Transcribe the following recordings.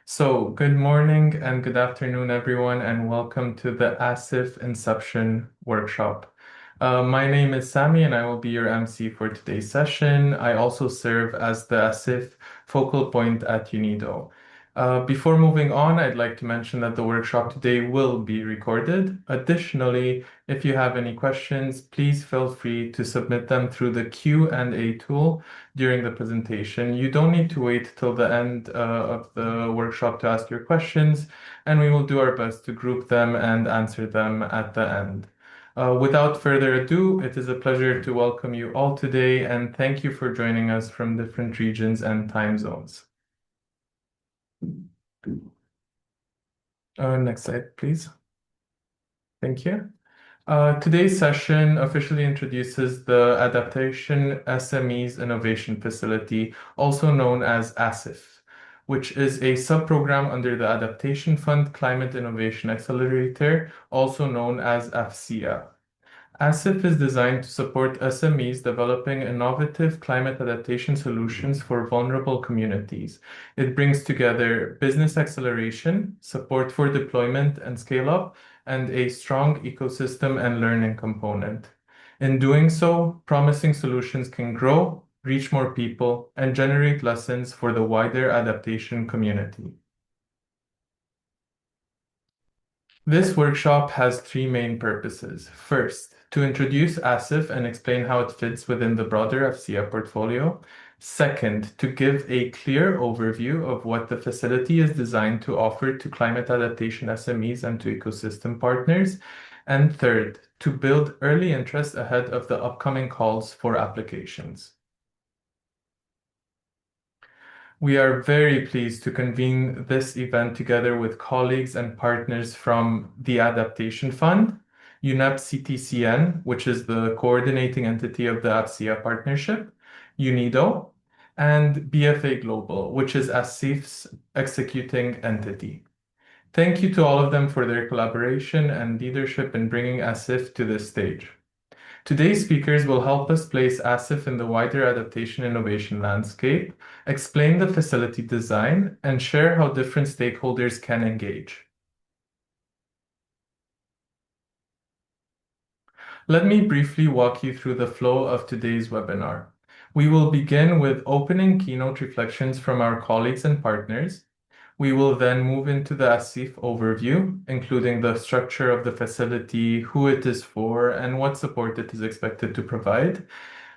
Good morning and good afternoon, everyone, and welcome to the ASIF Inception workshop. My name is Sami, and I will be your MC for today's session. I also serve as the ASIF focal point at UNIDO. Before moving on, I'd like to mention that the workshop today will be recorded. Additionally, if you have any questions, please feel free to submit them through the Q&A tool during the presentation. You don't need to wait till the end of the workshop to ask your questions, and we will do our best to group them and answer them at the end. Without further ado, it is a pleasure to welcome you all today, and thank you for joining us from different regions and time zones. Next slide, please. Thank you. Today's session officially introduces the Adaptation SMEs Innovation Facility, also known as ASIF, which is a sub-program under the Adaptation Fund Climate Innovation Accelerator, also known as AFCIA. ASIF is designed to support SMEs developing innovative climate adaptation solutions for vulnerable communities. It brings together business acceleration, support for deployment and scale up, and a strong ecosystem and learning component. In doing so, promising solutions can grow, reach more people, and generate lessons for the wider adaptation community. This workshop has three main purposes. First, to introduce ASIF and explain how it fits within the broader FCA portfolio. Second, to give a clear overview of what the facility is designed to offer to climate adaptation SMEs and to ecosystem partners. And third, to build early interest ahead of the upcoming calls for applications. We are very pleased to convene this event together with colleagues and partners from the Adaptation Fund, UNEP CTCN, which is the coordinating entity of the APSIA partnership, UNIDO, and BFA Global, which is ASIF's executing entity. Thank you to all of them for their collaboration and leadership in bringing ASIF to this stage. Today's speakers will help us place ASIF in the wider adaptation innovation landscape, explain the facility design, and share how different stakeholders can engage. Let me briefly walk you through the flow of today's webinar. We will begin with opening keynote reflections from our colleagues and partners. We will then move into the ASIF overview, including the structure of the facility, who it is for, and what support it is expected to provide.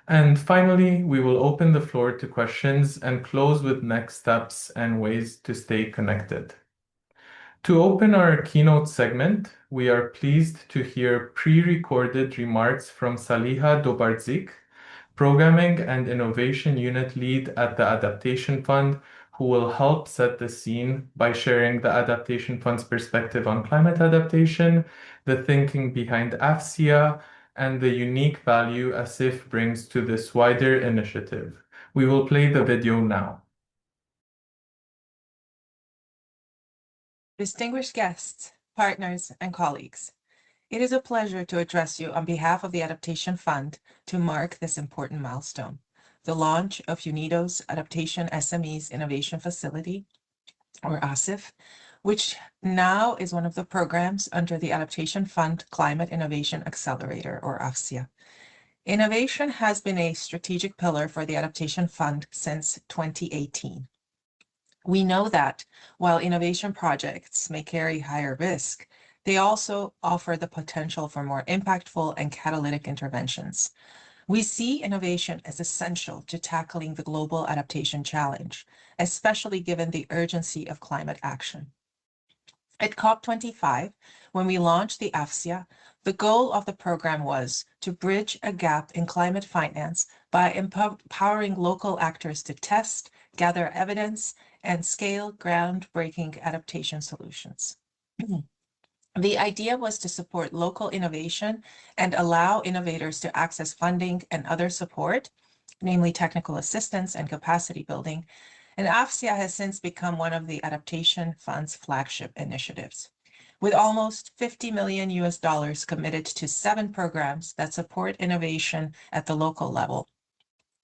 And finally, we will open the floor to questions and close with next steps and ways to stay connected. To open our keynote segment, we are pleased to hear pre-recorded remarks from Saliha Dobardzik, Programming and Innovation Unit Lead at the Adaptation Fund, who will help set the scene by sharing the Adaptation Fund's perspective on climate adaptation, the thinking behind AFCIA, and the unique value ASIF brings to this wider initiative. We will play the video now. Distinguished guests, partners, and colleagues, it is a pleasure to address you on behalf of the Adaptation Fund to mark this important milestone, the launch of UNIDO's Adaptation SMEs Innovation Facility, or ASIF, which now is one of the programs under the Adaptation Fund Climate Innovation Accelerator, or AFCIA. Innovation has been a strategic pillar for the Adaptation Fund since 2018. We know that while innovation projects may carry higher risk, they also offer the potential for more impactful and catalytic interventions. We see innovation as essential to tackling the global adaptation challenge, especially given the urgency of climate action. At COP25, when we launched the AFCIA, the goal of the program was to bridge a gap in climate finance by empowering local actors to test, gather evidence, and scale groundbreaking adaptation solutions. The idea was to support local innovation and allow innovators to access funding and other support, namely technical assistance and capacity building, and AFCIA has since become one of the Adaptation Fund's flagship initiatives. With almost $50 million committed to 7 programs that support innovation at the local level.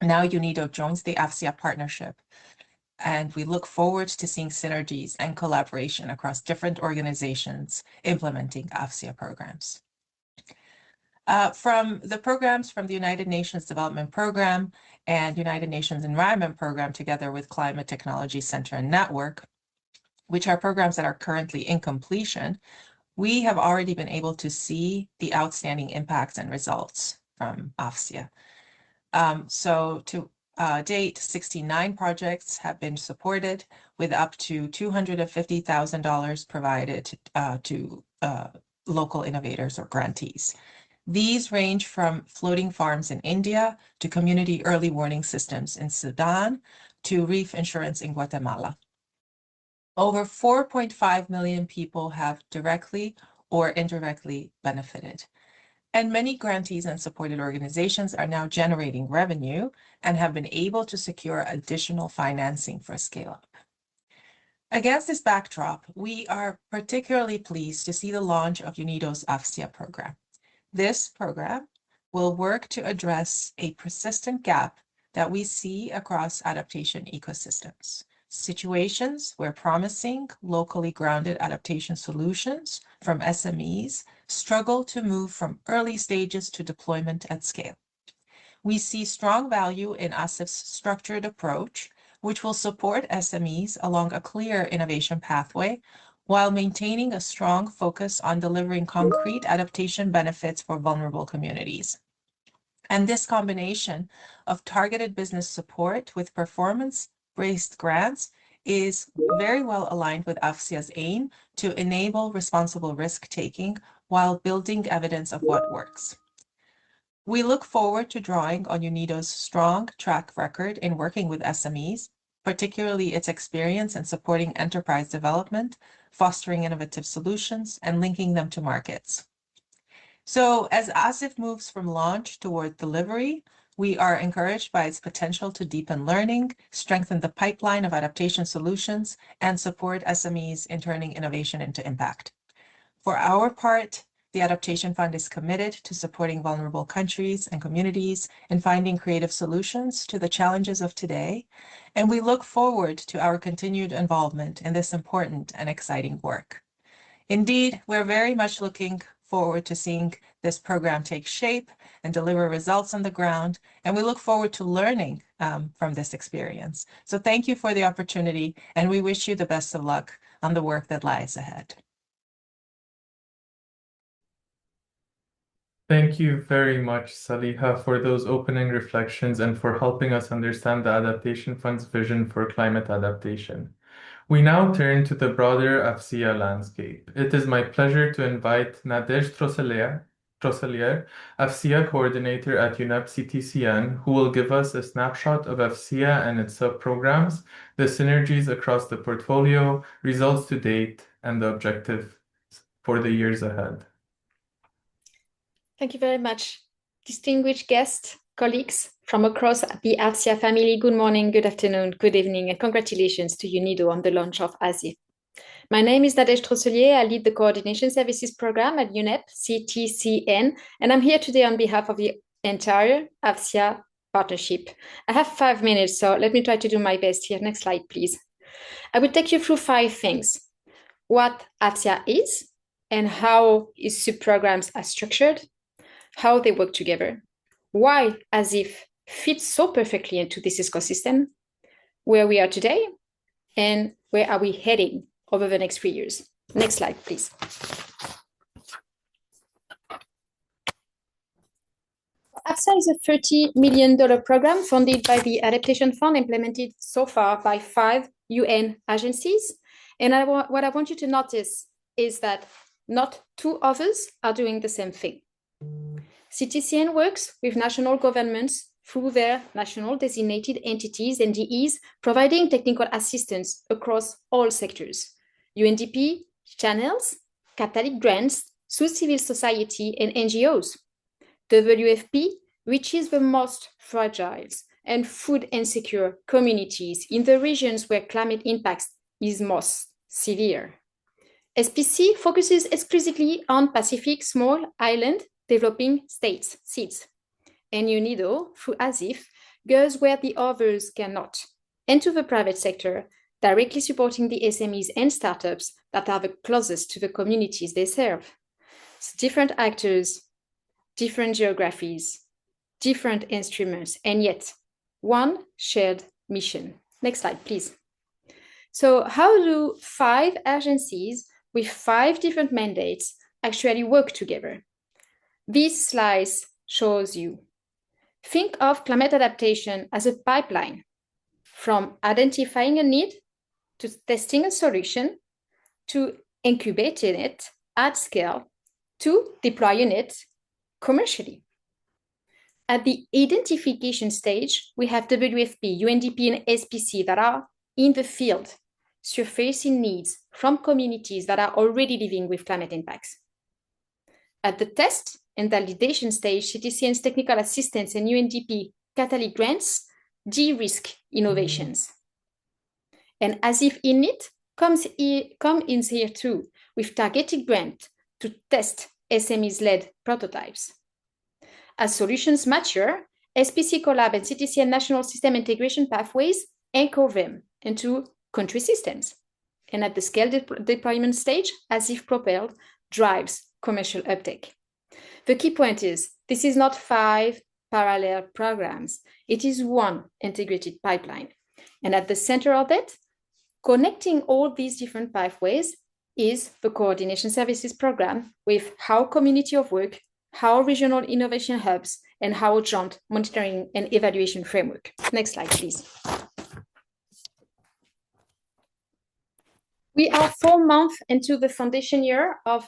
Now UNIDO joins the AFCIA partnership. and we look forward to seeing synergies and collaboration across different organizations implementing AFCIA programs. From the programs from the United Nations Development Program and United Nations Environment Program, together with Climate Technology Center and Network, which are programs that are currently in completion, we have already been able to see the outstanding impacts and results from AFCIA. So to date, 69 projects have been supported with up to $250,000 provided to local innovators or grantees. These range from floating farms in India to community early warning systems in Sudan to reef insurance in Guatemala. Over 4.5 million people have directly or indirectly benefited. And many grantees and supported organizations are now generating revenue and have been able to secure additional financing for scale-up. Against this backdrop, we are particularly pleased to see the launch of UNIDO's AFCIA program. This program will work to address a persistent gap that we see across adaptation ecosystems. Situations where promising, locally grounded adaptation solutions from SMEs struggle to move from early stages to deployment at scale. We see strong value in ASIF's structured approach, which will support SMEs along a clear innovation pathway while maintaining a strong focus on delivering concrete adaptation benefits for vulnerable communities. And this combination of targeted business support with performance-based grants is very well aligned with AFCIA's aim to enable responsible risk-taking while building evidence of what works. We look forward to drawing on UNIDO's strong track record in working with SMEs, particularly its experience in supporting enterprise development, fostering innovative solutions, and linking them to markets. So as ASIF moves from launch toward delivery, we are encouraged by its potential to deepen learning, strengthen the pipeline of adaptation solutions, and support SMEs in turning innovation into impact. For our part, the Adaptation Fund is committed to supporting vulnerable countries and communities in finding creative solutions to the challenges of today, and we look forward to our continued involvement in this important and exciting work. Indeed, we're very much looking forward to seeing this program take shape and deliver results on the ground, and we look forward to learning from this experience. So thank you for the opportunity, and we wish you the best of luck on the work that lies ahead. Thank you very much, Saliha, for those opening reflections and for helping us understand the Adaptation Fund's vision for climate adaptation. We now turn to the broader AFCIA landscape. It is my pleasure to invite Nadège Trosselier, AFCIA coordinator at UNEP CTCN, who will give us a snapshot of AFCIA and its sub-programs, the synergies across the portfolio, results to date, and the objective for the years ahead. Thank you very much. Distinguished guests, colleagues from across the AFCIA family, good morning, good afternoon, good evening, and congratulations to UNIDO on the launch of ASIF. My name is Nadège Trosselier. I lead the Coordination Services Program at UNEP CTCN, and I'm here today on behalf of the entire AFCIA partnership. I have 5 minutes, so let me try to do my best here. Next slide, please. I will take you through 5 things. What AFCIA is and how its sub-programs are structured, how they work together, why ASIF fits so perfectly into this ecosystem, where we are today, and where are we heading over the next 3 years. Next slide, please. AFCIA is a $30 million program funded by the Adaptation Fund, implemented so far by 5 UN agencies. And what I want you to notice is that not 2 others are doing the same thing. CTCN works with national governments through their national designated entities, NDEs, providing technical assistance across all sectors. UNDP channels catalytic grants through civil society and NGOs. WFP reaches the most fragile and food insecure communities in the regions where climate impact is most severe. SPC focuses exclusively on Pacific small island developing states, SEEDs. And UNIDO, through ASIF, goes where the others cannot, and to the private sector, directly supporting the SMEs and startups that are the closest to the communities they serve. So different actors, different geographies, different instruments, and yet one shared mission. Next slide, please. So how do 5 agencies with 5 different mandates actually work together? This slice shows you. Think of climate adaptation as a pipeline from identifying a need to testing a solution to incubating it at scale to deploying it commercially. At the identification stage, we have WFP, UNDP, and SPC that are in the field, surfacing needs from communities that are already living with climate impacts. At the test and validation stage, CTCN's technical assistance and UNDP catalytic grants de-risk innovations. And ASIF init comes in here too, with targeted grant to test SMEs-led prototypes. As solutions mature, SPC Collab and CTCN national system integration pathways anchor them into country systems. And at the scale deployment stage, ASIF Propelled drives commercial uptake. The key point is, this is not 5 parallel programs. It is one integrated pipeline. And at the center of it, connecting all these different pathways is the coordination services program with how community of work, how regional innovation hubs, and how joint monitoring and evaluation framework. Next slide, please. We are 4 months into the foundation year of,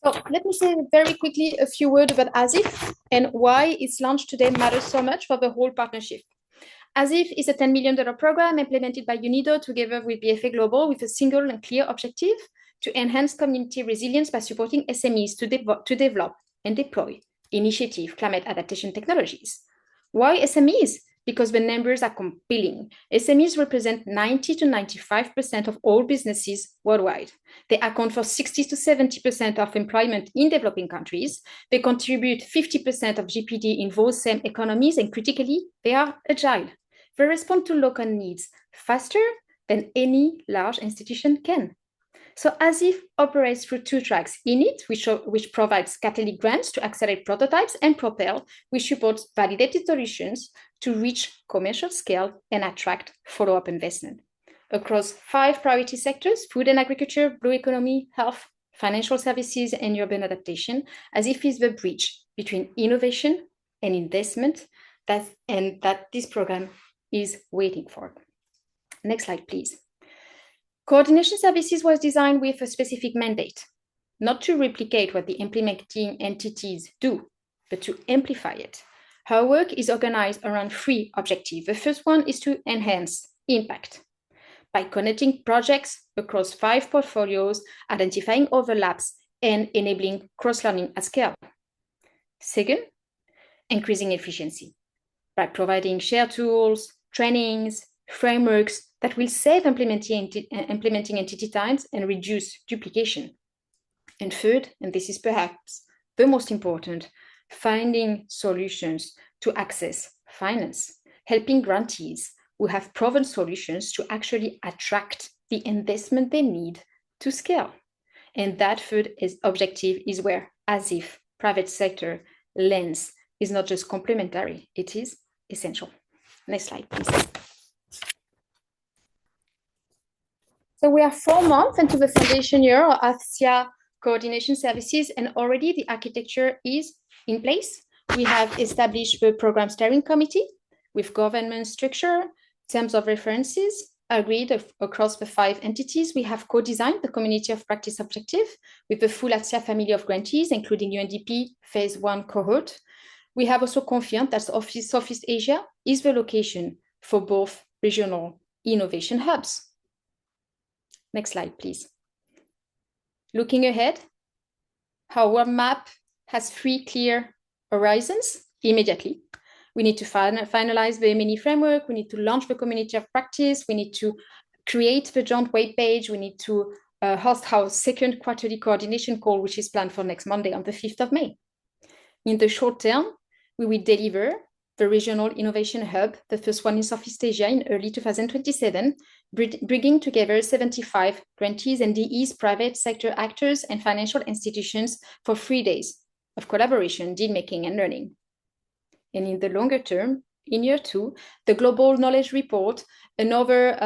So let me say very quickly a few words about ASIF and why its launch today matters so much for the whole partnership. ASIF is a $10 million program implemented by UNIDO together with BFA Global with a single and clear objective to enhance community resilience by supporting SMEs to develop and deploy initiative climate adaptation technologies. Why SMEs? Because the numbers are compelling. SMEs represent 90 to 95% of all businesses worldwide. They account for 60 to 70% of employment in developing countries. They contribute 50% of GPD in those same economies, and critically, they are agile. They respond to local needs faster than any large institution can. So ASIF operates through 2 tracks: init, which provides catalytic grants to accelerate prototypes, and Propel, which supports validated solutions to reach commercial scale and attract follow-up investment. Across 5 priority sectors, food and agriculture, blue economy, health, financial services, and urban adaptation, ASIF is the bridge between innovation and investment that this program is waiting for. Next slide, please. Coordination services was designed with a specific mandate, not to replicate what the implementing entities do, but to amplify it. Her work is organized around 3 objectives. The first one is to enhance impact by connecting projects across 5 portfolios, identifying overlaps, and enabling cross-learning at scale. Second, increasing efficiency by providing shared tools, trainings, frameworks that will save implementing entity times and reduce duplication. And third, and this is perhaps the most important, finding solutions to access finance, helping grantees who have proven solutions to actually attract the investment they need to scale. And that third objective is where ASIF private sector lens is not just complementary, it is essential. Next slide, please. So we are 4 months into the foundation year of ASIA coordination services, and already the architecture is in place. We have established the program steering committee with government structure, terms of references agreed across the 5 entities. We have co-designed the community of practice objective with the full ASIA family of grantees, including UNDP phase 1 cohort. We have also confirmed that Southeast Asia is the location for both regional innovation hubs. Next slide, please. Looking ahead, our map has 3 clear horizons immediately. We need to finalize the mini framework. We need to launch the community of practice. We need to create the joint web page. We need to host our second quarterly coordination call, which is planned for next Monday on the 5th of May. In the short term, we will deliver the Regional Innovation Hub, the first one in Southeast Asia in early 2027, bringing together 75 grantees and DEs, private sector actors, and financial institutions for 3 days of collaboration, deal-making, and learning. And in the longer term, in year 2, the Global Knowledge Report, another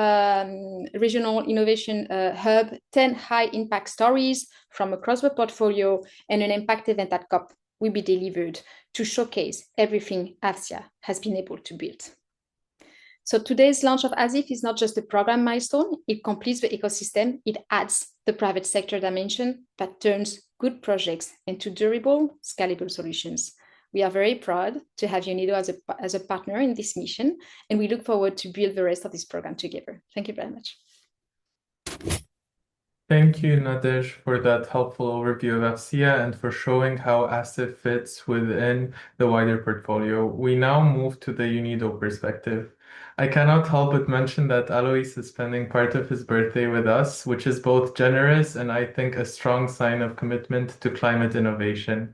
regional innovation hub, 10 high-impact stories from across the portfolio, and an impact event at COP will be delivered to showcase everything AFSIA has been able to build. So today's launch of ASIF is not just a program milestone, it completes the ecosystem, it adds the private sector dimension that turns good projects into durable, scalable solutions. We are very proud to have UNIDO as a partner in this mission, and we look forward to build the rest of this program together. Thank you very much. Thank you, Nadej, for that helpful overview of AFSIA and for showing how ASIF fits within the wider portfolio. We now move to the UNIDO perspective. I cannot help but mention that Alois is spending part of his birthday with us, which is both generous and I think a strong sign of commitment to climate innovation.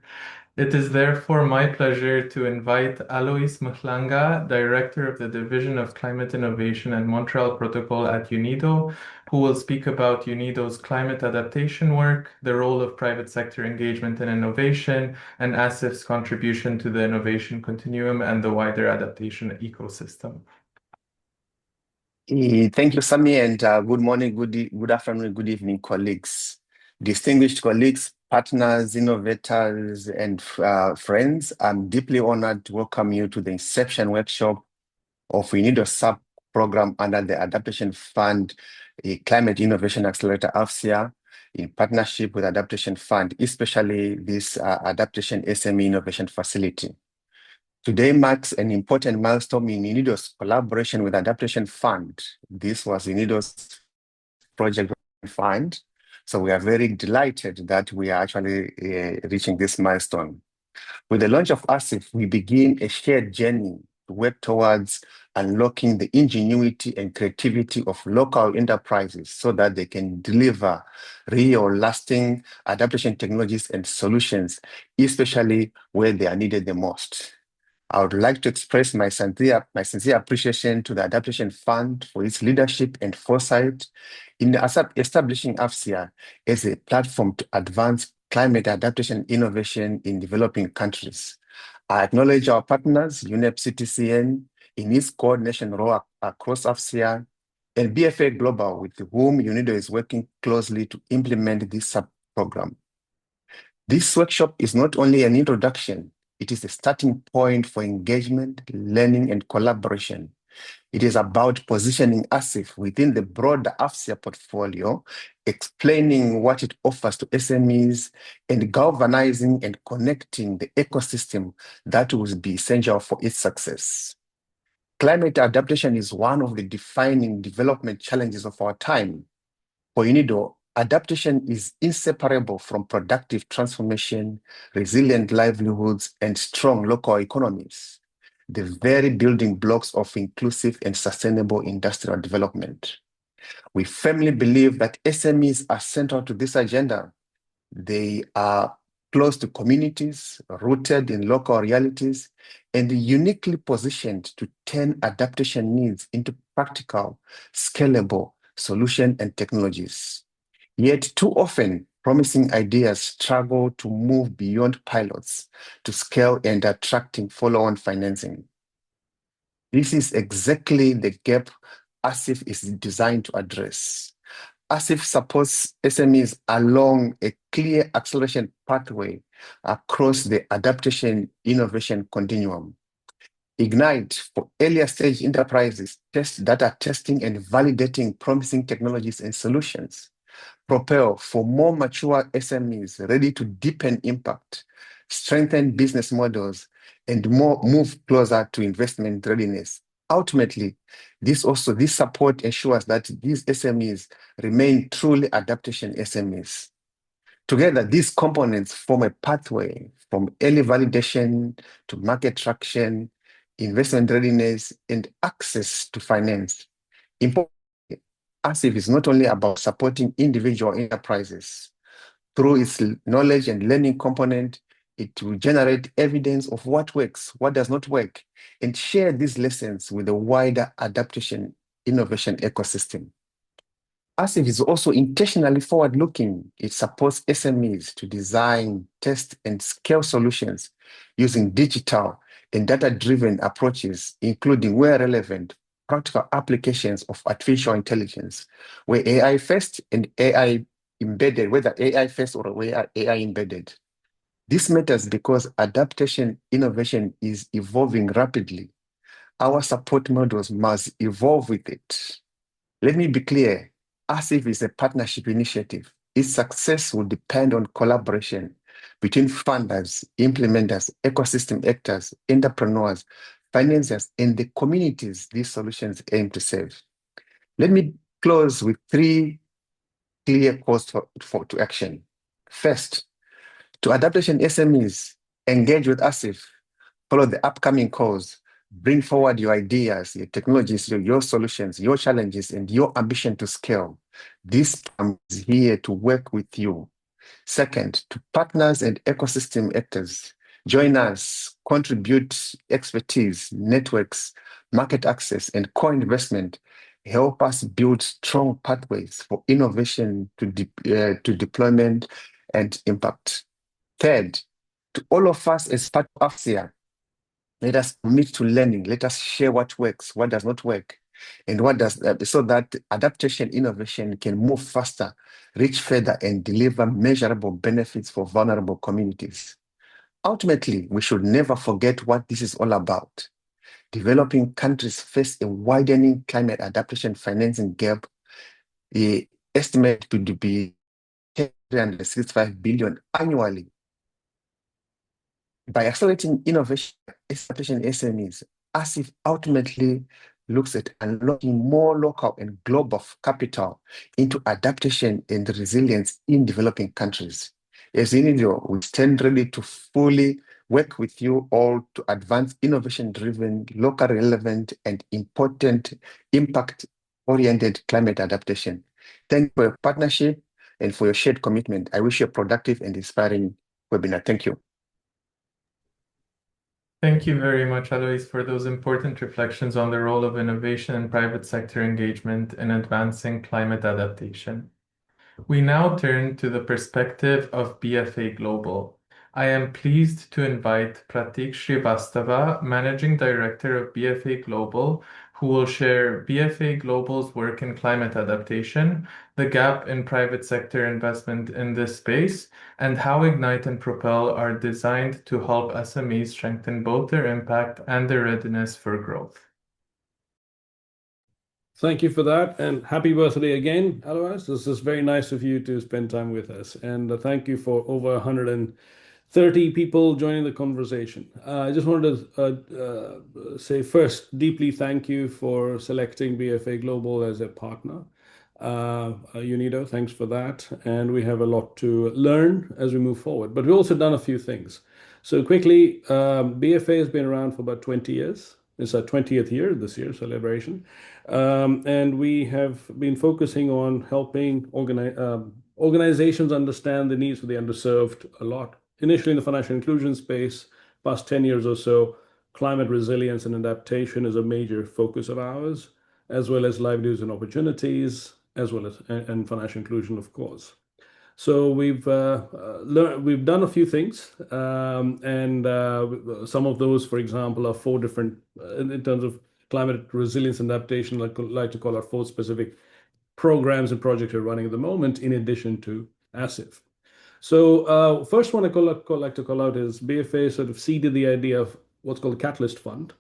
It is therefore my pleasure to invite Alois Mhlanga, Director of the Division of Climate Innovation and Montreal Protocol at UNIDO, who will speak about UNIDO's climate adaptation work, the role of private sector engagement in innovation, and ASIF's contribution to the innovation continuum and the wider adaptation ecosystem. Thank you, Sami, and good morning, good afternoon, good evening, colleagues. Distinguished colleagues, partners, innovators, and friends, I'm deeply honored to welcome you to the Inception Workshop of UNIDO sub-program under the Adaptation Fund, a Climate Innovation Accelerator, AFSIA, in partnership with Adaptation Fund, especially this Adaptation SME Innovation Facility. Today marks an important milestone in UNIDO's collaboration with Adaptation Fund. This was UNIDO's project fund. So we are very delighted that we are actually reaching this milestone. With the launch of ASIF, we begin a shared journey to work towards unlocking the ingenuity and creativity of local enterprises so that they can deliver real, lasting adaptation technologies and solutions, especially where they are needed the most. I would like to express my sincere appreciation to the Adaptation Fund for its leadership and foresight in establishing AFSIA as a platform to advance climate adaptation innovation in developing countries. I acknowledge our partners, UNEP CTCN, in its coordination role across AFSIA, and BFA Global, with whom UNIDO is working closely to implement this sub-program. This workshop is not only an introduction, it is a starting point for engagement, learning, and collaboration. It is about positioning ASIF within the broader AFSIA portfolio, explaining what it offers to SMEs, and galvanizing and connecting the ecosystem that will be essential for its success. Climate adaptation is one of the defining development challenges of our time. For UNIDO, adaptation is inseparable from productive transformation, resilient livelihoods, and strong local economies, the very building blocks of inclusive and sustainable industrial development. We firmly believe that SMEs are central to this agenda. They are close to communities, rooted in local realities, and uniquely positioned to turn adaptation needs into practical, scalable solutions and technologies. Yet too often, promising ideas struggle to move beyond pilots to scale and attracting follow-on financing. This is exactly the gap ASIF is designed to address. ASIF supports SMEs along a clear acceleration pathway across the adaptation innovation continuum. Ignite for earlier stage enterprises that are testing and validating promising technologies and solutions. Propel for more mature SMEs ready to deepen impact, strengthen business models, and move closer to investment readiness. Ultimately, this support ensures that these SMEs remain truly adaptation SMEs. Together, these components form a pathway from early validation to market traction, investment readiness, and access to finance. Importantly, ASIF is not only about supporting individual enterprises. Through its knowledge and learning component, It will generate evidence of what works, what does not work, and share these lessons with the wider adaptation innovation ecosystem. ASIF is also intentionally forward-looking. It supports SMEs to design, test, and scale solutions using digital and data-driven approaches, including, where relevant, practical applications of artificial intelligence, where AI first and AI embedded, whether AI first or AI embedded. This matters because adaptation innovation is evolving rapidly. Our support models must evolve with it. Let me be clear, ASIF is a partnership initiative. Its success will depend on collaboration between funders, implementers, ecosystem actors, entrepreneurs, financiers, and the communities these solutions aim to serve. Let me close with 3 clear calls to action. First, to adaptation SMEs, engage with ASIF, follow the upcoming calls, bring forward your ideas, your technologies, your solutions, your challenges, and your ambition to scale. This firm is here to work with you. Second, to partners and ecosystem actors, join us, contribute expertise, networks, market access, and co-investment. Help us build strong pathways for innovation to deployment and impact. Third, to all of us as part of ASIA, let us commit to learning. Let us share what works, what does not work, and what does, so that adaptation innovation can move faster, reach further, and deliver measurable benefits for vulnerable communities. Ultimately, we should never forget what this is all about. Developing countries face a widening climate adaptation financing gap, estimated to be 365 billion annually. By accelerating innovation, adaptation SMEs, ASIF ultimately looks at unlocking more local and global capital into adaptation and resilience in developing countries. As UNIDO, we stand ready to fully work with you all to advance innovation-driven, local relevant, and important impact-oriented climate adaptation. Thank you for your partnership and for your shared commitment. I wish you a productive and inspiring webinar. Thank you. Thank you very much, Alois, for those important reflections on the role of innovation and private sector engagement in advancing climate adaptation. We now turn to the perspective of BFA Global. I am pleased to invite Pratik Srivastava, Managing Director of BFA Global, who will share BFA Global's work in climate adaptation, the gap in private sector investment in this space, and how Ignite and Propel are designed to help SMEs strengthen both their impact and their readiness for growth. Thank you for that, and happy birthday again, Alois. This is very nice of you to spend time with us, and thank you for over 130 people joining the conversation. I just wanted to say first, deeply thank you for selecting BFA Global as a partner. UNIDO, thanks for that, and we have a lot to learn as we move forward, but we've also done a few things. So quickly, BFA has been around for about 20 years. It's our 20th year this year, celebration. And we have been focusing on helping organizations understand the needs of the underserved a lot. Initially in the financial inclusion space, past 10 years or so, climate resilience and adaptation is a major focus of ours, as well as livelihoods and opportunities, as well as and financial inclusion, of course. So we've done a few things, and some of those, for example, are 4 different in terms of climate resilience and adaptation. Like to call out 4 specific programs and projects we're running at the moment, in addition to ASIF. So first one like to call out is BFA sort of seeded the idea of what's called the Catalyst Fund,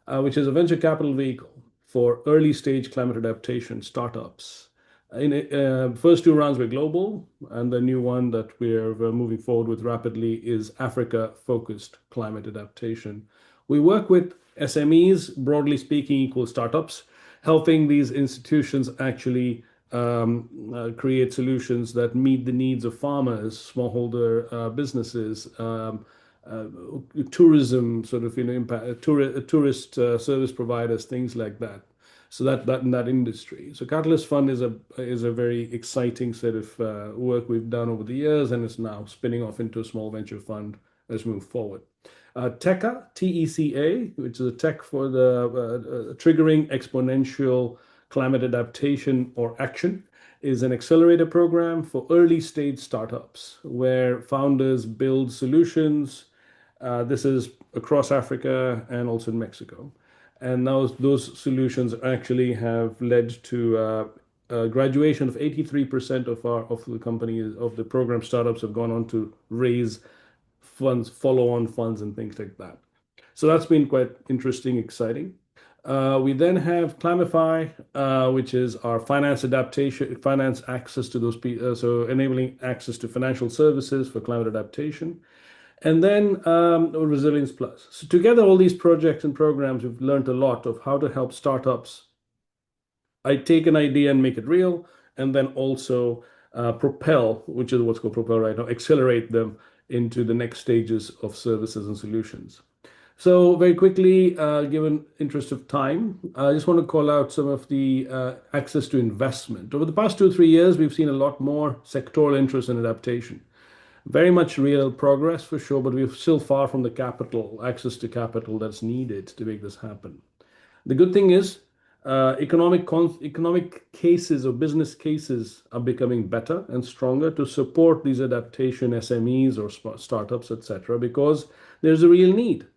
which is a venture capital vehicle for early stage climate adaptation startups. In first 2 rounds were global, and the new one that we're moving forward with rapidly is Africa-focused climate adaptation. We work with SMEs, broadly speaking, equal startups, helping these institutions actually create solutions that meet the needs of farmers, smallholder businesses, tourism, sort of impact, tourist service providers, things like that. So that in that industry. So Catalyst Fund is a very exciting set of work we've done over the years, and it's now spinning off into a small venture fund as we move forward. TECA, TECA, which is a tech for the triggering exponential climate adaptation or action, is an accelerator program for early stage startups where founders build solutions. This is across Africa and also in Mexico. And now those solutions actually have led to a graduation of 83% of the companies of the program startups have gone on to raise funds, follow-on funds, and things like that. So that's been quite interesting, exciting. We then have Climify, which is our finance adaptation, finance access to those people, so enabling access to financial services for climate adaptation. And then Resilience Plus. So together, all these projects and programs, we've learned a lot of how to help startups. I take an idea and make it real, and then also propel, which is what's called propel right now, accelerate them into the next stages of services and solutions. So very quickly, given interest of time, I just want to call out some of the access to investment. Over the past 2 or 3 years, we've seen a lot more sectoral interest in adaptation. Very much real progress for sure, but we're still far from the capital, access to capital that's needed to make this happen. The good thing is economic cases or business cases are becoming better and stronger to support these adaptation SMEs or startups, etc., because there's a real need.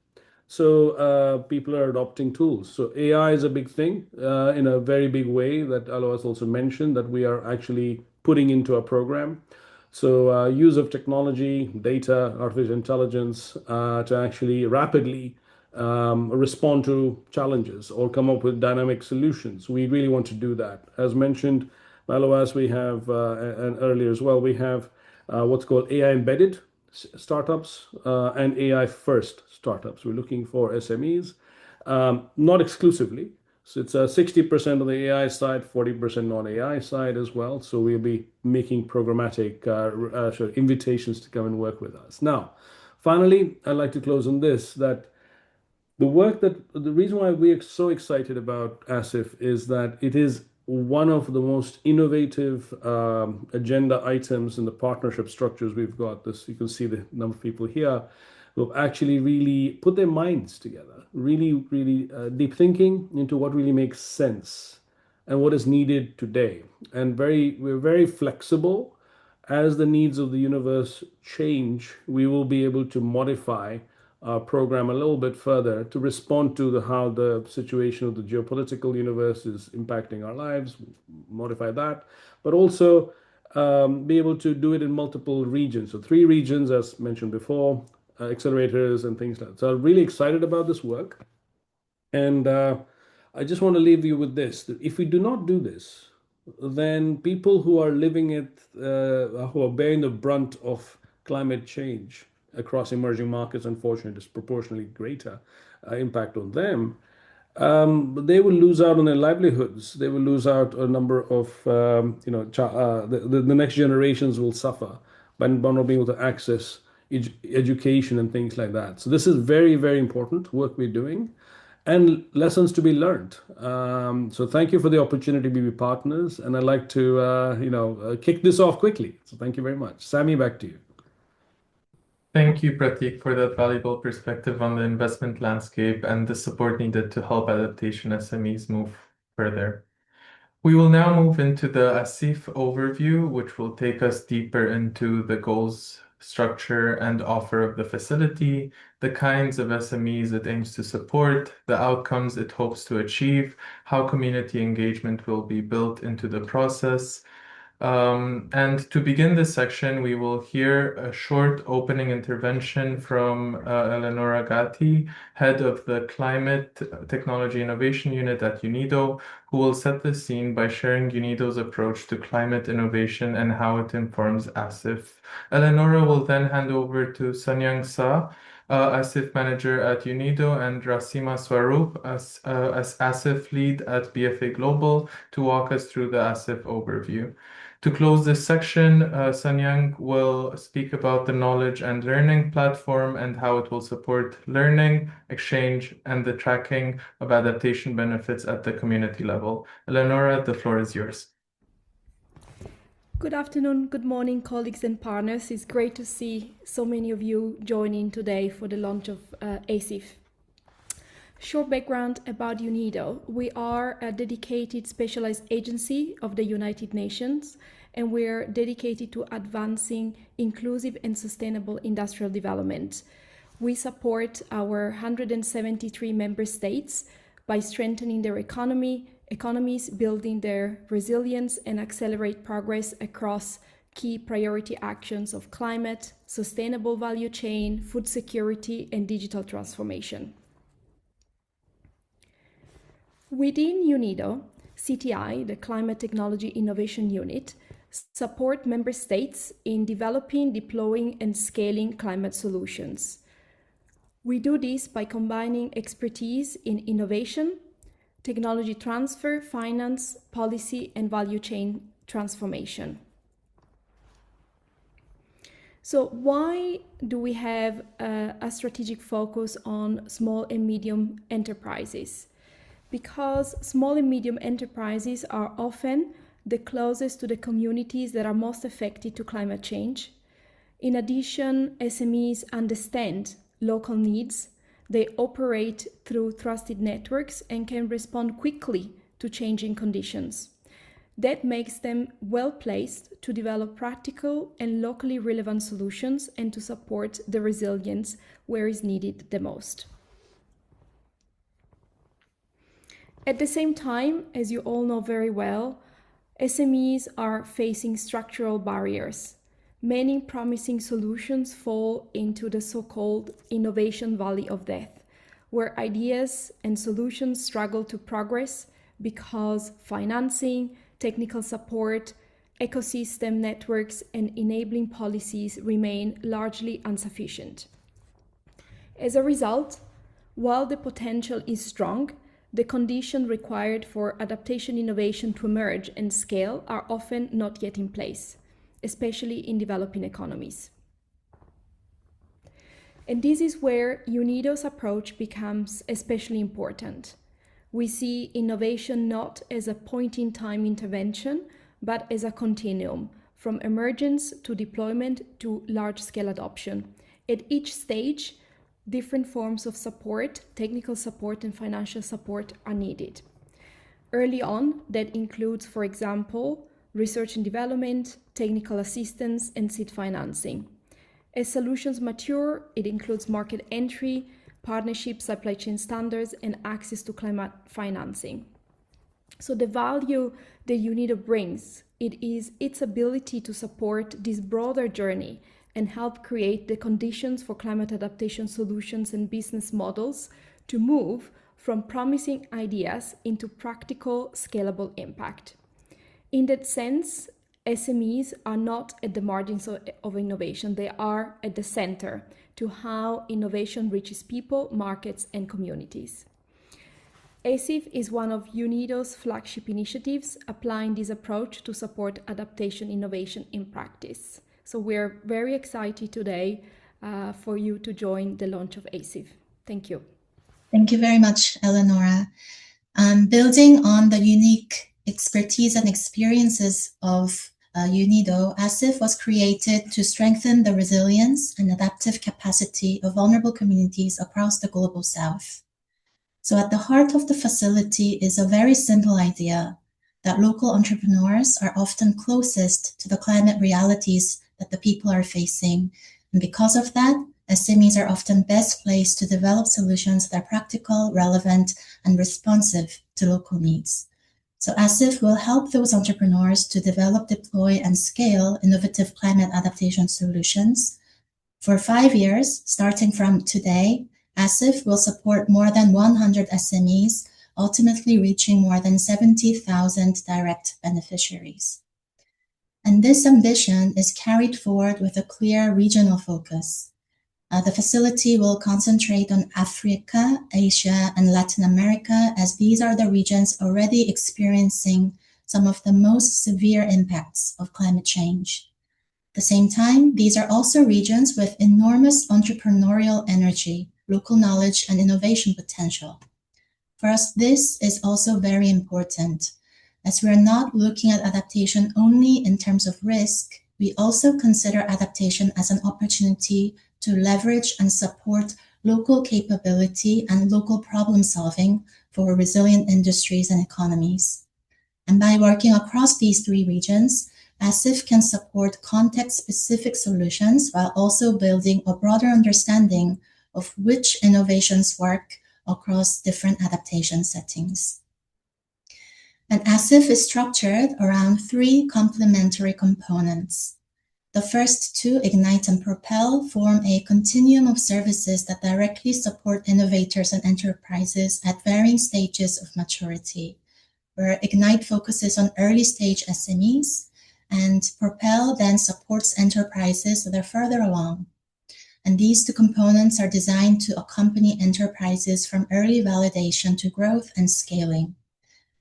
So people are adopting tools. So AI is a big thing in a very big way that Alois also mentioned that we are actually putting into our program. So use of technology, data, artificial intelligence to actually rapidly respond to challenges or come up with dynamic solutions. We really want to do that. As mentioned by Alois, we have, and earlier as well, we have what's called AI embedded startups and AI first startups. We're looking for SMEs, not exclusively. So it's 60% on the AI side, 40% non-AI side as well. So we'll be making programmatic invitations to come and work with us. Now, finally, I'd like to close on this, that the reason why we are so excited about ASIF is that it is one of the most innovative agenda items in the partnership structures we've got. This, you can see the number of people here who have actually really put their minds together, really, really deep thinking into what really makes sense and what is needed today. And we're very flexible. As the needs of the universe change, we will be able to modify our program a little bit further to respond to how the situation of the geopolitical universe is impacting our lives, modify that, but also be able to do it in multiple regions. So 3 regions, as mentioned before, accelerators and things like that. So I'm really excited about this work. And I just want to leave you with this, that if we do not do this, then people who are living it, who are bearing the brunt of climate change across emerging markets, unfortunately, disproportionately greater impact on them. They will lose out on their livelihoods. They will lose out a number of, the next generations will suffer by not being able to access education and things like that. So this is very, very important work we're doing and lessons to be learned. So thank you for the opportunity to be partners. And I'd like to, kick this off quickly. So thank you very much. Sammy, back to you. Thank you, Pratik, for that valuable perspective on the investment landscape and the support needed to help adaptation SMEs move further. We will now move into the ASIF overview, which will take us deeper into the goals, structure, and offer of the facility, the kinds of SMEs it aims to support, the outcomes it hopes to achieve, how community engagement will be built into the process. And to begin this section, we will hear a short opening intervention from Eleonora Gatti, head of the Climate Technology Innovation Unit at UNIDO, who will set the scene by sharing UNIDO's approach to climate innovation and how it informs ASIF. Eleonora will then hand over to Sanyang Sa, ASIF manager at UNIDO, and Rasima Swarup as ASIF lead at BFA Global to walk us through the ASIF overview. To close this section, Sanyang will speak about the knowledge and learning platform and how it will support learning, exchange, and the tracking of adaptation benefits at the community level. Eleonora, the floor is yours. Good afternoon, good morning, colleagues and partners. It's great to see so many of you joining today for the launch of ASIF. Short background about UNIDO. We are a dedicated specialized agency of the United Nations, and we're dedicated to advancing inclusive and sustainable industrial development. We support our 173 member states by strengthening their economies, building their resilience, and accelerate progress across key priority actions of climate, sustainable value chain, food security, and digital transformation. Within UNIDO, CTI, the Climate Technology Innovation Unit, support member states in developing, deploying, and scaling climate solutions. We do this by combining expertise in innovation, technology transfer, finance, policy, and value chain transformation. So why do we have a strategic focus on small and medium enterprises? Because small and medium enterprises are often the closest to the communities that are most affected to climate change. In addition, SMEs understand local needs. They operate through trusted networks and can respond quickly to changing conditions. That makes them well placed to develop practical and locally relevant solutions and to support the resilience where is needed the most. At the same time, as you all know very well, SMEs are facing structural barriers. Many promising solutions fall into the so-called innovation valley of death, where ideas and solutions struggle to progress because financing, technical support, ecosystem networks, and enabling policies remain largely insufficient. As a result, while the potential is strong, the conditions required for adaptation innovation to emerge and scale are often not yet in place, especially in developing economies. And this is where UNIDO's approach becomes especially important. We see innovation not as a point-in-time intervention, but as a continuum, from emergence to deployment to large-scale adoption. At each stage, different forms of support, technical support and financial support are needed. Early on, that includes, for example, research and development, technical assistance, and seed financing. As solutions mature, it includes market entry, partnerships, supply chain standards, and access to climate financing. So the value that UNIDO brings, it is its ability to support this broader journey and help create the conditions for climate adaptation solutions and business models to move from promising ideas into practical, scalable impact. In that sense, SMEs are not at the margins of innovation. They are at the center to how innovation reaches people, markets, and communities. ASIF is one of UNIDO's flagship initiatives, applying this approach to support adaptation innovation in practice. So we're very excited today for you to join the launch of ASIF. Thank you. Thank you very much, Eleonora. Building on the unique expertise and experiences of UNIDO, ASIF was created to strengthen the resilience and adaptive capacity of vulnerable communities across the Global South. So at the heart of the facility is a very simple idea that local entrepreneurs are often closest to the climate realities that the people are facing. And because of that, SMEs are often best placed to develop solutions that are practical, relevant, and responsive to local needs. So ASIF will help those entrepreneurs to develop, deploy, and scale innovative climate adaptation solutions. For 5 years, starting from today, ASIF will support more than 100 SMEs, ultimately reaching more than 70,000 direct beneficiaries. And this ambition is carried forward with a clear regional focus. The facility will concentrate on Africa, Asia, and Latin America, as these are the regions already experiencing some of the most severe impacts of climate change. At the same time, these are also regions with enormous entrepreneurial energy, local knowledge, and innovation potential. For us, this is also very important, As we're not looking at adaptation only in terms of risk, we also consider adaptation as an opportunity to leverage and support local capability and local problem solving for resilient industries and economies. And by working across these three regions, ASIF can support context-specific solutions while also building a broader understanding of which innovations work across different adaptation settings. And ASIF is structured around three complementary components. The first two, Ignite and Propel, form a continuum of services that directly support innovators and enterprises at varying stages of maturity, where Ignite focuses on early-stage SMEs, and Propel then supports enterprises that are further along. And these two components are designed to accompany enterprises from early validation to growth and scaling.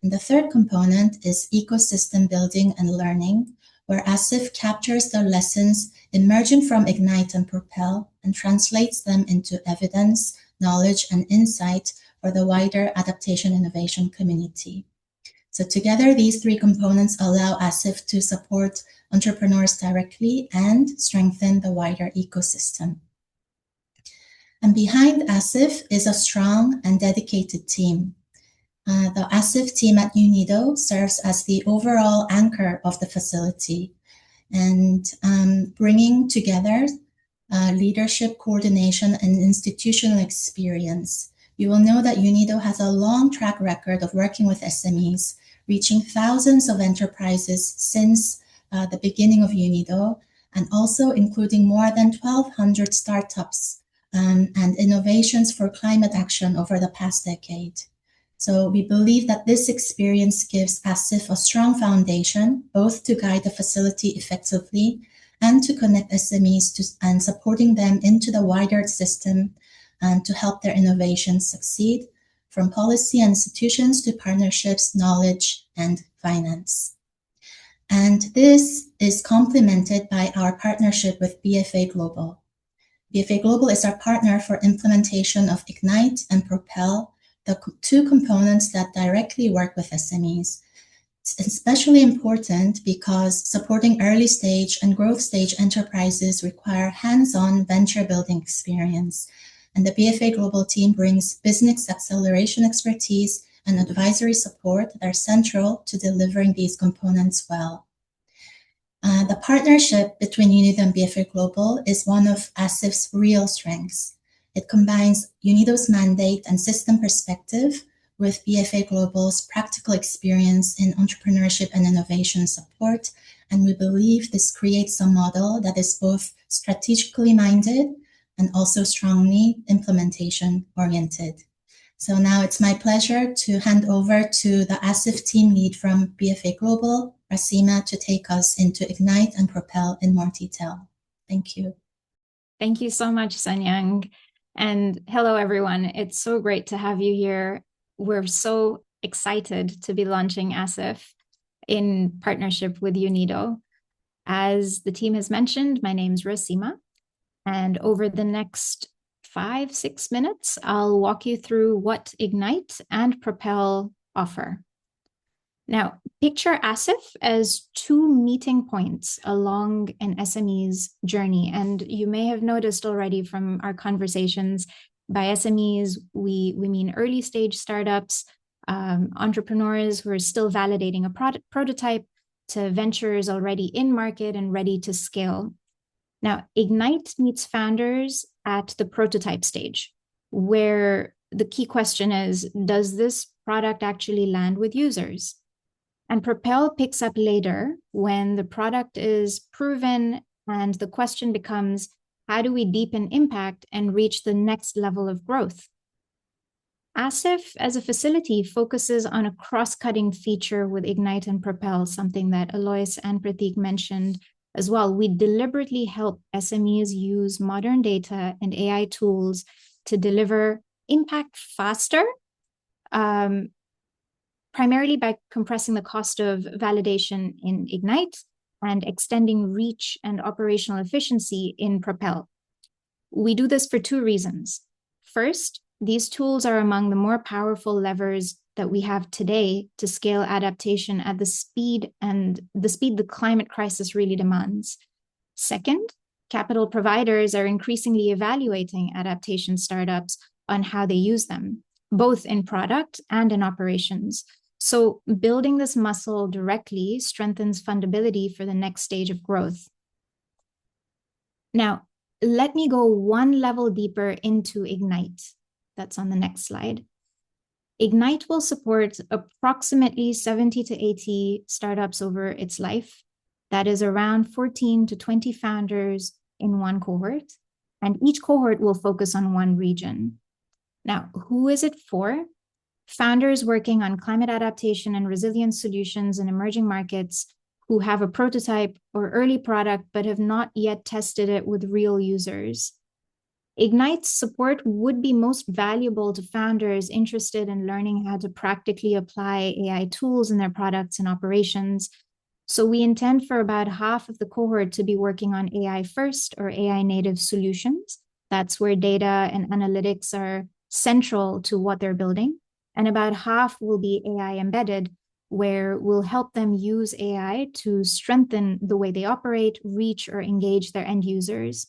And the third component is ecosystem building and learning, where ASIF captures the lessons emerging from Ignite and Propel and translates them into evidence, knowledge, and insight for the wider adaptation innovation community. So together, these three components allow ASIF to support entrepreneurs directly and strengthen the wider ecosystem. And behind ASIF is a strong and dedicated team. The ASIF team at UNIDO serves as the overall anchor of the facility and bringing together leadership, coordination, and institutional experience. You will know that UNIDO has a long track record of working with SMEs, reaching thousands of enterprises since the beginning of UNIDO, and also including more than 1,200 startups and innovations for climate action over the past decade. So we believe that this experience gives ASIF a strong foundation, both to guide the facility effectively and to connect SMEs and supporting them into the wider system and to help their innovations succeed, from policy and institutions to partnerships, knowledge, and finance. And this is complemented by our partnership with BFA Global. BFA Global is our partner for implementation of Ignite and Propel, the two components that directly work with SMEs. It's especially important because supporting early stage and growth stage enterprises require hands-on venture building experience. And the BFA Global team brings business acceleration expertise and advisory support that are central to delivering these components well. The partnership between UNIDO and BFA Global is one of ASIF's real strengths. It combines UNIDO's mandate and system perspective with BFA Global's practical experience in entrepreneurship and innovation support, and we believe this creates a model that is both strategically minded and also strongly implementation-oriented. So now it's my pleasure to hand over to the ASIF team lead from BFA Global, Rasima, to take us into Ignite and Propel in more detail. Thank you. Thank you so much, Sanyang. And hello, everyone. It's so great to have you here. We're so excited to be launching ASIF in partnership with UNIDO. As the team has mentioned, my name is Rasima. And over the next 5-6 minutes, I'll walk you through what Ignite and Propel offer. Now, picture ASIF as two meeting points along an SME's journey. And you may have noticed already from our conversations, by SMEs, we mean early stage startups, entrepreneurs who are still validating a prototype, to ventures already in market and ready to scale. Now, Ignite meets founders at the prototype stage, where the key question is, does this product actually land with users? And Propel picks up later when the product is proven and the question becomes, how do we deepen impact and reach the next level of growth? ASIF as a facility focuses on a cross-cutting feature with Ignite and Propel, something that Alois and Pratik mentioned as well. We deliberately help SMEs use modern data and AI tools to deliver impact faster, primarily by compressing the cost of validation in Ignite and extending reach and operational efficiency in Propel. We do this for two reasons. First, These tools are among the more powerful levers that we have today to scale adaptation at the speed the climate crisis really demands. Second, capital providers are increasingly evaluating adaptation startups on how they use them, both in product and in operations. So building this muscle directly strengthens fundability for the next stage of growth. Now, let me go one level deeper into Ignite. That's on the next slide. Ignite will support approximately 70 to 80 startups over its life. That is around 14 to 20 founders in one cohort, and each cohort will focus on one region. Now, who is it for? Founders working on climate adaptation and resilience solutions in emerging markets who have a prototype or early product but have not yet tested it with real users. Ignite's support would be most valuable to founders interested in learning how to practically apply AI tools in their products and operations. So we intend for about half of the cohort to be working on AI first or AI native solutions. That's where data and analytics are central to what they're building. And about half will be AI embedded, where we'll help them use AI to strengthen the way they operate, reach, or engage their end users.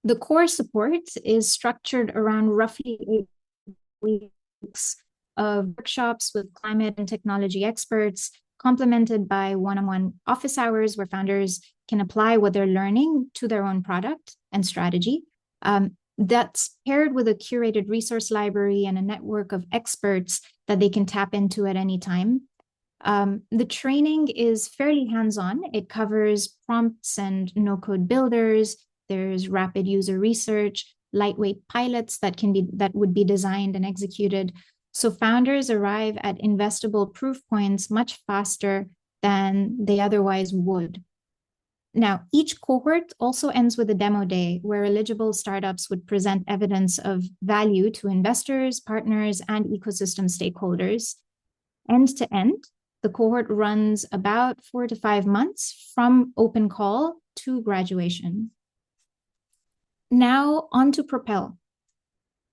The core support is structured around roughly 8 weeks of workshops with climate and technology experts, complemented by one-on-one office hours where founders can apply what they're learning to their own product and strategy. That's paired with a curated resource library and a network of experts that they can tap into at any time. The training is fairly hands-on. It covers prompts and no-code builders. There's rapid user research, lightweight pilots that would be designed and executed. So founders arrive at investable proof points much faster than they otherwise would. Now, each cohort also ends with a demo day where eligible startups would present evidence of value to investors, partners, and ecosystem stakeholders. End to end, the cohort runs about 4 to 5 months from open call to graduation. Now on to Propel.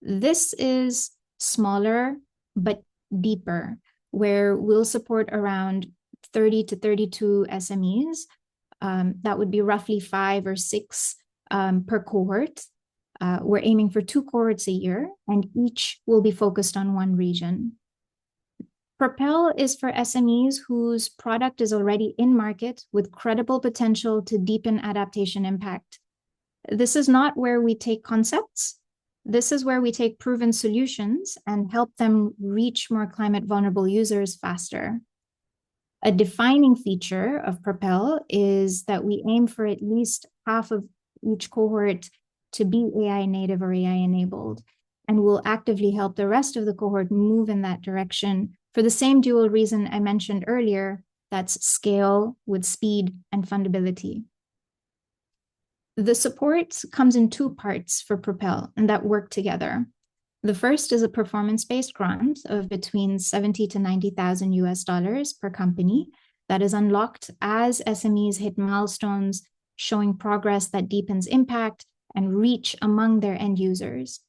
This is smaller but deeper, where we'll support around 30 to 32 SMEs. That would be roughly 5 or 6 per cohort. We're aiming for 2 cohorts a year, and each will be focused on one region. Propel is for SMEs whose product is already in market with credible potential to deepen adaptation impact. This is not where we take concepts. This is where we take proven solutions and help them reach more climate vulnerable users faster. A defining feature of Propel is that we aim for at least half of each cohort to be AI native or AI enabled, and we'll actively help the rest of the cohort move in that direction for the same dual reason I mentioned earlier, that's scale with speed and fundability. The support comes in 2 parts for Propel and that work together. The first is a performance-based grant of between 70 to 90,000 US dollars per company that is unlocked as SMEs hit milestones showing progress that deepens impact and reach among their end users.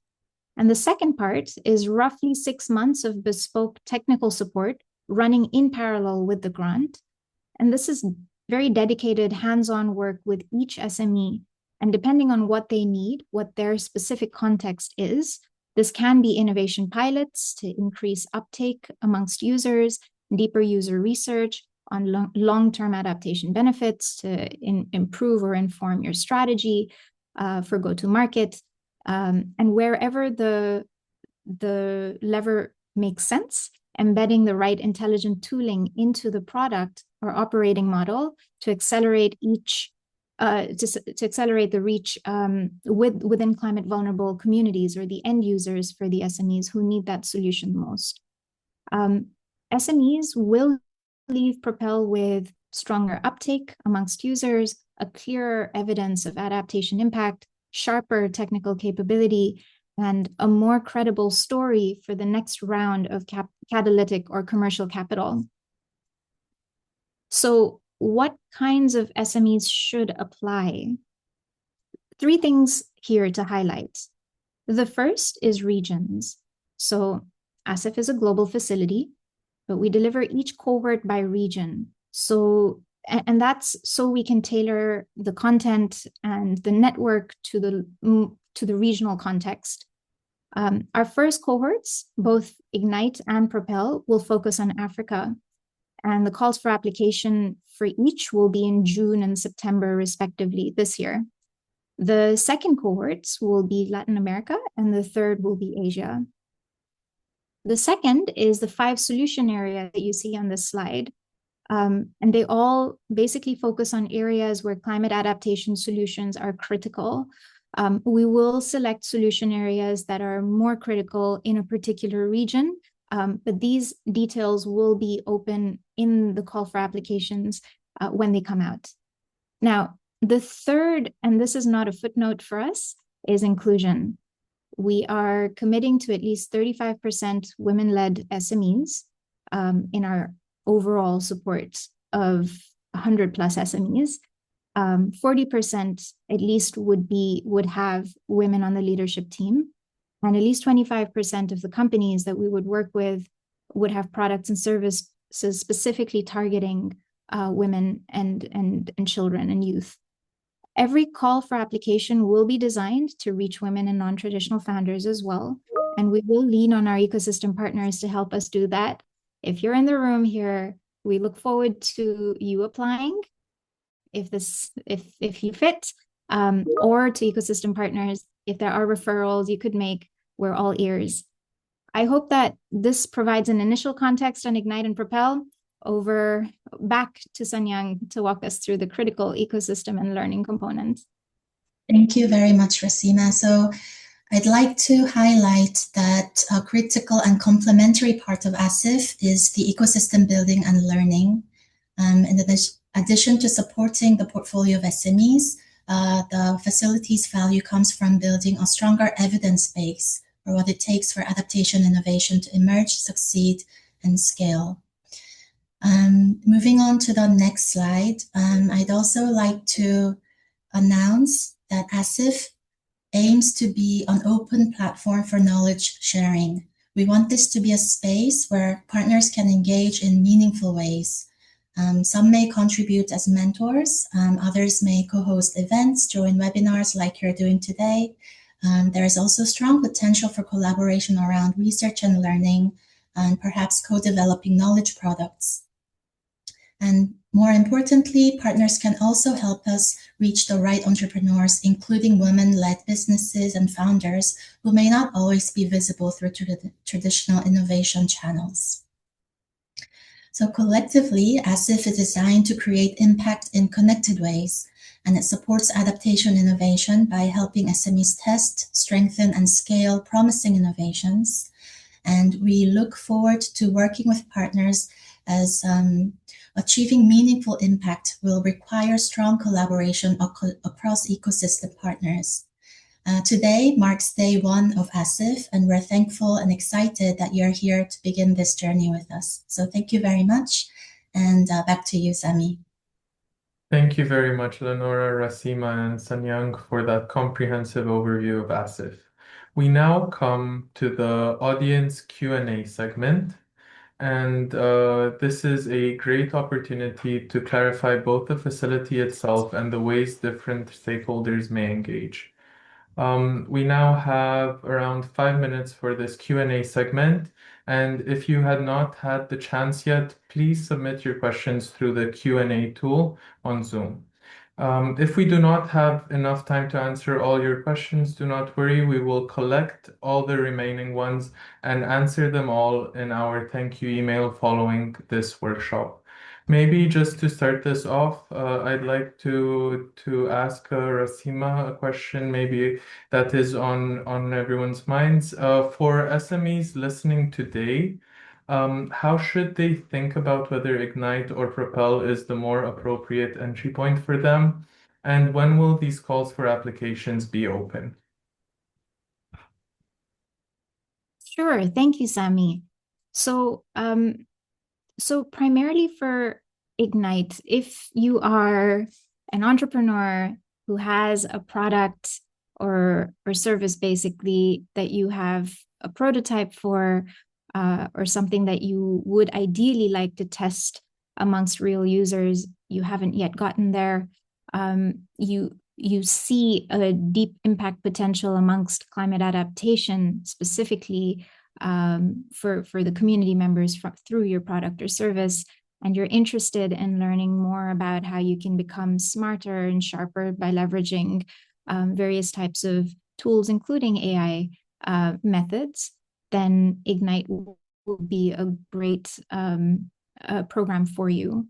And the second part is roughly 6 months of bespoke technical support running in parallel with the grant. And this is very dedicated hands-on work with each SME. And depending on what they need, what their specific context is, this can be innovation pilots to increase uptake amongst users, deeper user research on long-term adaptation benefits to improve or inform your strategy for go-to-market. And wherever the lever makes sense, embedding the right intelligent tooling into the product or operating model to accelerate to accelerate the reach within climate vulnerable communities or the end users for the SMEs who need that solution most. SMEs will leave Propel with stronger uptake amongst users, a clearer evidence of adaptation impact, sharper technical capability, and a more credible story for the next round of catalytic or commercial capital. So what kinds of SMEs should apply? 3 things here to highlight. The first is regions. So ASIF is a global facility, but we deliver each cohort by region. So, and that's so we can tailor the content and the network to the regional context. Our first cohorts, both Ignite and Propel, will focus on Africa, and the calls for application for each will be in June and September, respectively, this year. The second cohorts will be Latin America, and the third will be Asia. The second is the 5 solution areas that you see on this slide. And they all basically focus on areas where climate adaptation solutions are critical. We will select solution areas that are more critical in a particular region, but these details will be open in the call for applications when they come out. Now, the third, and this is not a footnote for us, is inclusion. We are committing to at least 35% women-led SMEs in our overall support of 100 plus SMEs. 40% at least would have women on the leadership team, and at least 25% of the companies that we would work with would have products and services specifically targeting women and children and youth. Every call for application will be designed to reach women and non-traditional founders as well, and we will lean on our ecosystem partners to help us do that. If you're in the room here, we look forward to you applying if you fit, or to ecosystem partners. If there are referrals you could make, we're all ears. I hope that this provides an initial context on Ignite and Propel. Back to Sanyang to walk us through the critical ecosystem and learning components. Thank you very much, Rasima. So I'd like to highlight that a critical and complementary part of ASIF is the ecosystem building and learning. In addition to supporting the portfolio of SMEs, the facility's value comes from building a stronger evidence base for what it takes for adaptation innovation to emerge, succeed, and scale. Moving on to the next slide, I'd also like to announce that ASIF aims to be an open platform for knowledge sharing. We want this to be a space where partners can engage in meaningful ways. Some may contribute as mentors, others may co-host events, join webinars like you're doing today. There is also strong potential for collaboration around research and learning, and perhaps co-developing knowledge products. And more importantly, partners can also help us reach the right entrepreneurs, including women-led businesses and founders who may not always be visible through traditional innovation channels. So collectively, ASIF is designed to create impact in connected ways, and it supports adaptation innovation by helping SMEs test, strengthen, and scale promising innovations. And we look forward to working with partners as achieving meaningful impact will require strong collaboration across ecosystem partners. Today marks day 1 of ASIF, and we're thankful and excited that you're here to begin this journey with us. So thank you very much, and back to you, Sami. Thank you very much, Lenora, Rasima, and Sanyang for that comprehensive overview of ASIF. We now come to the audience Q&A segment. And this is a great opportunity to clarify both the facility itself and the ways different stakeholders may engage. We now have around 5 minutes for this Q&A segment. And if you had not had the chance yet, please submit your questions through the Q&A tool on Zoom. If we do not have enough time to answer all your questions, do not worry. We will collect all the remaining ones and answer them all in our thank you email following this workshop. Maybe just to start this off, I'd like to ask Rasima a question maybe that is on everyone's minds. For SMEs listening today, how should they think about whether Ignite or Propel is the more appropriate entry point for them? And when will these calls for applications be open? Sure, thank you, Sami. So primarily for Ignite, if you are an entrepreneur who has a product or service basically that you have a prototype for, or something that you would ideally like to test amongst real users, you haven't yet gotten there, you see a deep impact potential amongst climate adaptation, specifically for the community members through your product or service, and you're interested in learning more about how you can become smarter and sharper by leveraging various types of tools, including AI methods, then Ignite will be a great program for you.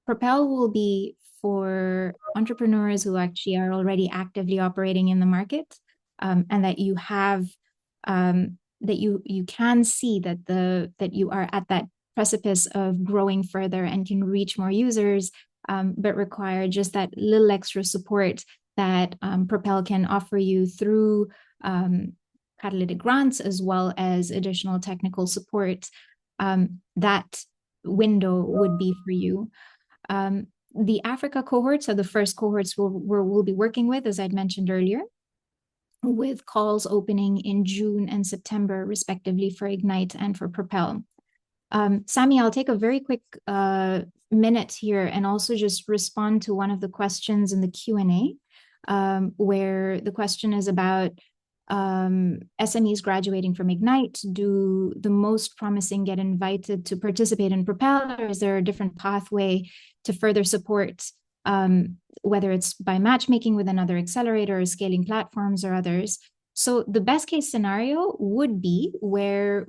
Propel will be for entrepreneurs who actually are already actively operating in the market, and that you have that you can see that you are at that precipice of growing further and can reach more users, but require just that little extra support that Propel can offer you through catalytic grants as well as additional technical support. That window would be for you. The Africa cohorts are the first cohorts we'll be working with, as I'd mentioned earlier, with calls opening in June and September, respectively, for Ignite and for Propel. Sami, I'll take a very quick minute here and also just respond to one of the questions in the Q&A, where the question is about SMEs graduating from Ignite. Do the most promising get invited to participate in Propel, or is there a different pathway to further support, whether it's by matchmaking with another accelerator or scaling platforms or others? So the best case scenario would be where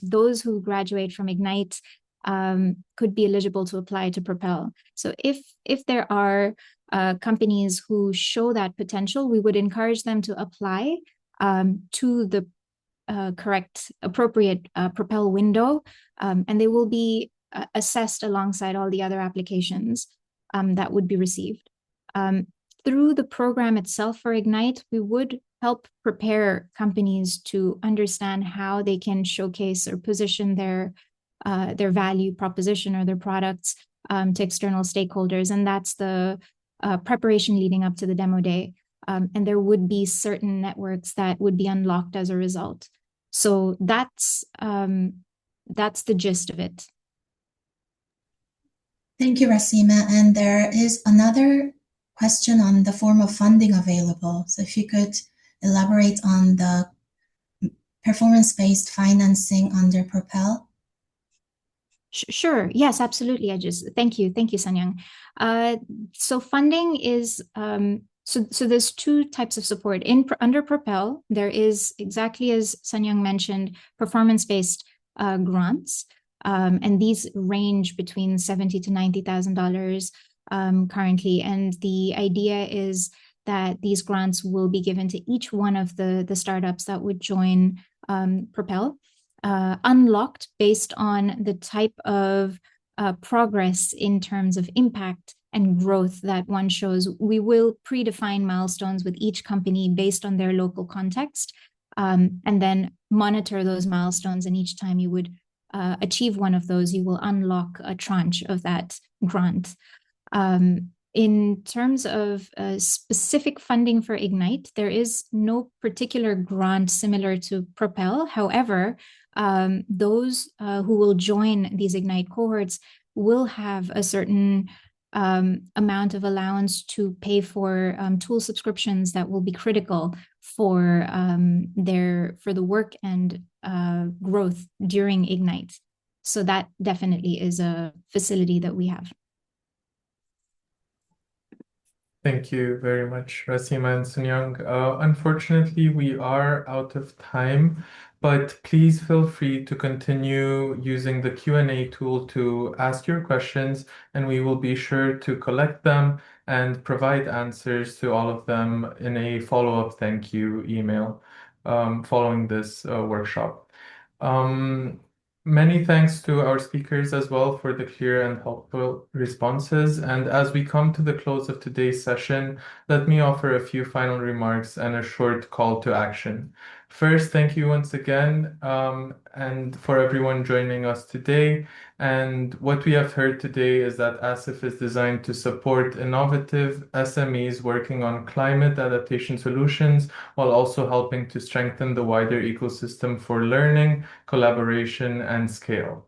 those who graduate from Ignite could be eligible to apply to Propel. So if there are companies who show that potential, we would encourage them to apply to the correct, appropriate Propel window, and they will be assessed alongside all the other applications that would be received. Through the program itself for Ignite, we would help prepare companies to understand how they can showcase or position their value proposition or their products to external stakeholders, and that's the preparation leading up to the demo day. And there would be certain networks that would be unlocked as a result. So that's the gist of it. Thank you, Rasima. And there is another question on the form of funding available. So if you could elaborate on the performance-based financing under Propel. Sure. Yes, absolutely. Thank you, Sanyang. So funding is so there's two types of support under Propel. There is, exactly as Sanyang mentioned, performance-based grants, and these range between $70,000 to $90,000 currently. And the idea is that these grants will be given to each one of the startups that would join Propel, unlocked based on the type of progress in terms of impact and growth that one shows. We will predefine milestones with each company based on their local context, and then monitor those milestones. And each time you would achieve one of those, you will unlock a tranche of that grant. In terms of specific funding for Ignite, there is no particular grant similar to Propel. However, those who will join these Ignite cohorts will have a certain amount of allowance to pay for tool subscriptions that will be critical for the work and growth during Ignite. So that definitely is a facility that we have. Thank you very much, Rasima and Sunyang. Unfortunately, we are out of time, but please feel free to continue using the Q&A tool to ask your questions, and we will be sure to collect them and provide answers to all of them in a follow-up thank you email following this workshop. Many thanks to our speakers as well for the clear and helpful responses. And as we come to the close of today's session, let me offer a few final remarks and a short call to action. First, thank you once again, and for everyone joining us today. And what we have heard today is that ASIF is designed to support innovative SMEs working on climate adaptation solutions while also helping to strengthen the wider ecosystem for learning, collaboration, and scale.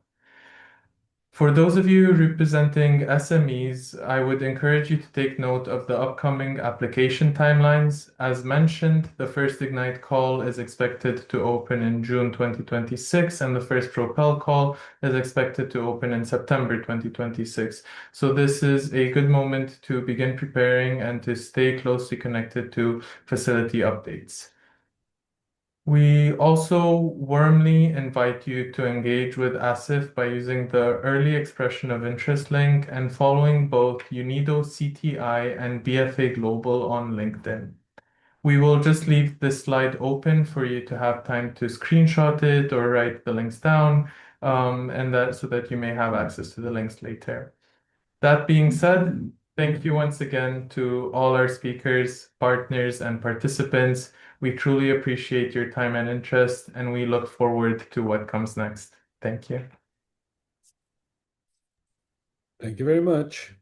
For those of you representing SMEs, I would encourage you to take note of the upcoming application timelines. As mentioned, the first Ignite call is expected to open in June 2026, and the first Propel call is expected to open in September 2026. So this is a good moment to begin preparing and to stay closely connected to facility updates. We also warmly invite you to engage with ASIF by using the early expression of interest link and following both UNIDO CTI and BFA Global on LinkedIn. We will just leave this slide open for you to have time to screenshot it or write the links down, and that so that you may have access to the links later. That being said, thank you once again to all our speakers, partners, and participants. We truly appreciate your time and interest, and we look forward to what comes next. Thank you. Thank you very much.